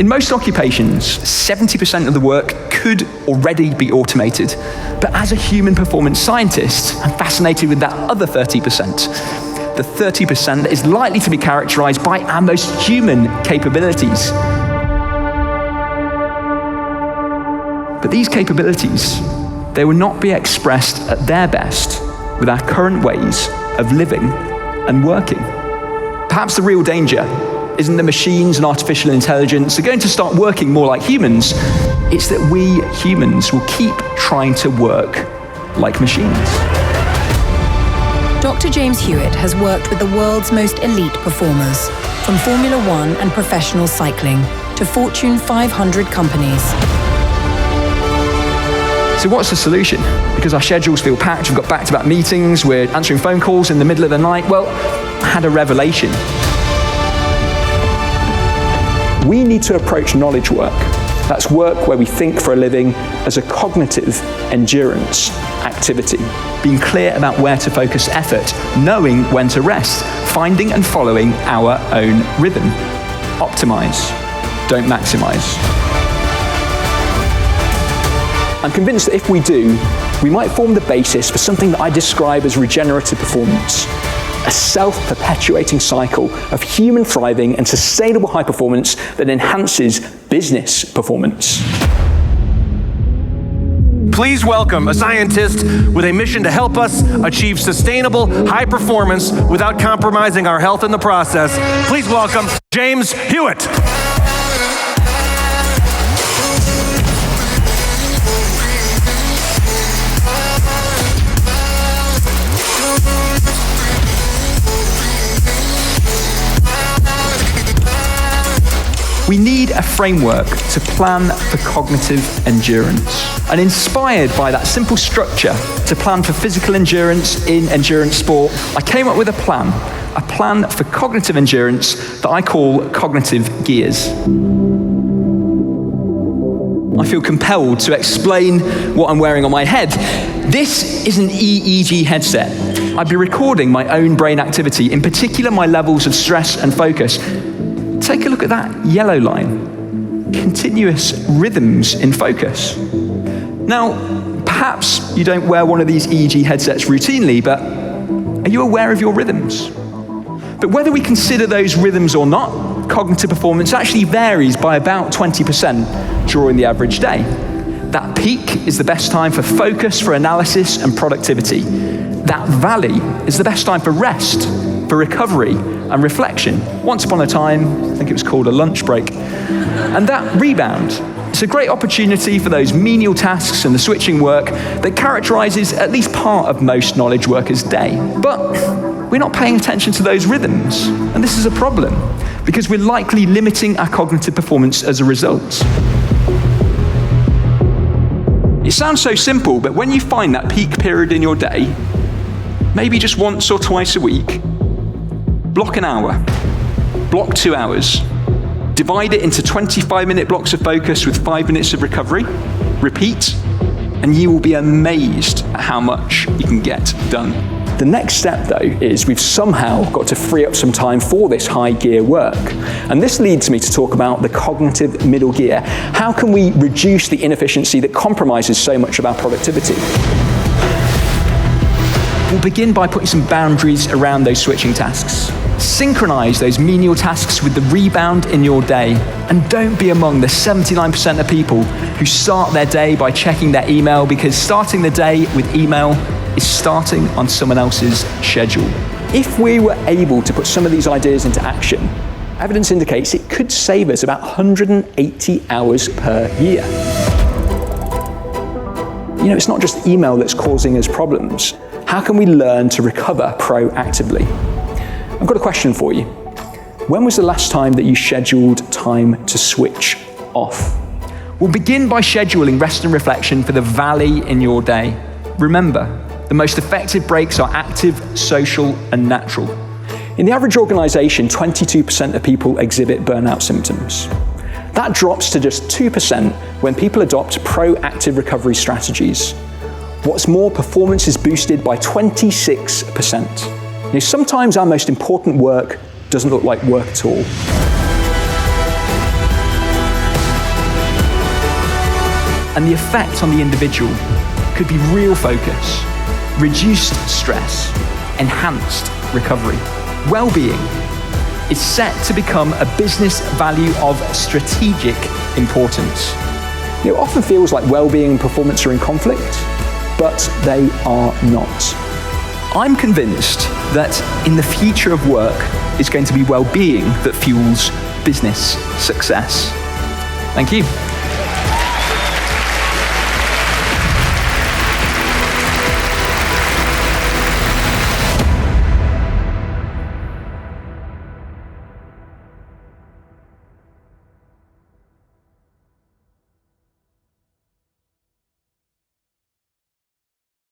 In most occupations, 70% of the work could already be automated. But as a human performance scientist, I'm fascinated with that other 30%. The 30% that is likely to be characterized by our most human capabilities. But these capabilities, they will not be expressed at their best with our current ways of living and working. Perhaps the real danger isn't that machines and artificial intelligence are going to start working more like humans. It's that we humans will keep trying to work like machines. Dr. James Hewitt has worked with the world's most elite performers, from Formula One and professional cycling to Fortune 500 companies. So what's the solution? Because our schedules feel packed, we've got back-to-back meetings, we're answering phone calls in the middle of the night. Well, I had a revelation. We need to approach knowledge work, that's work where we think for a living, as a cognitive endurance activity. Being clear about where to focus effort, knowing when to rest, finding and following our own rhythm. Optimize, don't maximize. I'm convinced that if we do, we might form the basis for something that I describe as regenerative performance, a self-perpetuating cycle of human thriving and sustainable high performance that enhances business performance. Please welcome a scientist with a mission to help us achieve sustainable high performance without compromising our health in the process. Please welcome James Hewitt. We need a framework to plan for cognitive endurance. And inspired by that simple structure to plan for physical endurance in endurance sport, I came up with a plan for cognitive endurance that I call cognitive gears. I feel compelled to explain what I'm wearing on my head. This is an EEG headset. I'd be recording my own brain activity, in particular my levels of stress and focus. Take a look at that yellow line. Continuous rhythms in focus. Now, perhaps you don't wear one of these EEG headsets routinely, but are you aware of your rhythms? But whether we consider those rhythms or not, cognitive performance actually varies by about 20% during the average day. That peak is the best time for focus, for analysis, and productivity. That valley is the best time for rest, for recovery, and reflection. Once upon a time, I think it was called a lunch break. And that rebound, it's a great opportunity for those menial tasks and the switching work that characterizes at least part of most knowledge workers' day. But we're not paying attention to those rhythms, and this is a problem, because we're likely limiting our cognitive performance as a result. It sounds so simple, but when you find that peak period in your day, maybe just once or twice a week, block an hour, block 2 hours, divide it into 25-minute blocks of focus with 5 minutes of recovery, repeat, and you will be amazed at how much you can get done. The next step, though, is we've somehow got to free up some time for this high gear work. And this leads me to talk about the cognitive middle gear. How can we reduce the inefficiency that compromises so much of our productivity? We'll begin by putting some boundaries around those switching tasks. Synchronize those menial tasks with the rebound in your day. And don't be among the 79% of people who start their day by checking their email, because starting the day with email is starting on someone else's schedule. If we were able to put some of these ideas into action, evidence indicates it could save us about 180 hours per year. You know, it's not just email that's causing us problems. How can we learn to recover proactively? I've got a question for you. When was the last time that you scheduled time to switch off? We'll begin by scheduling rest and reflection for the valley in your day. Remember, the most effective breaks are active, social, and natural. In the average organization, 22% of people exhibit burnout symptoms. That drops to just 2% when people adopt proactive recovery strategies. What's more, performance is boosted by 26%. Now, sometimes our most important work doesn't look like work at all. And the effect on the individual could be real focus, reduced stress, enhanced recovery. Well-being is set to become a business value of strategic importance. It often feels like well-being and performance are in conflict, but they are not. I'm convinced that in the future of work, it's going to be well-being that fuels business success. Thank you.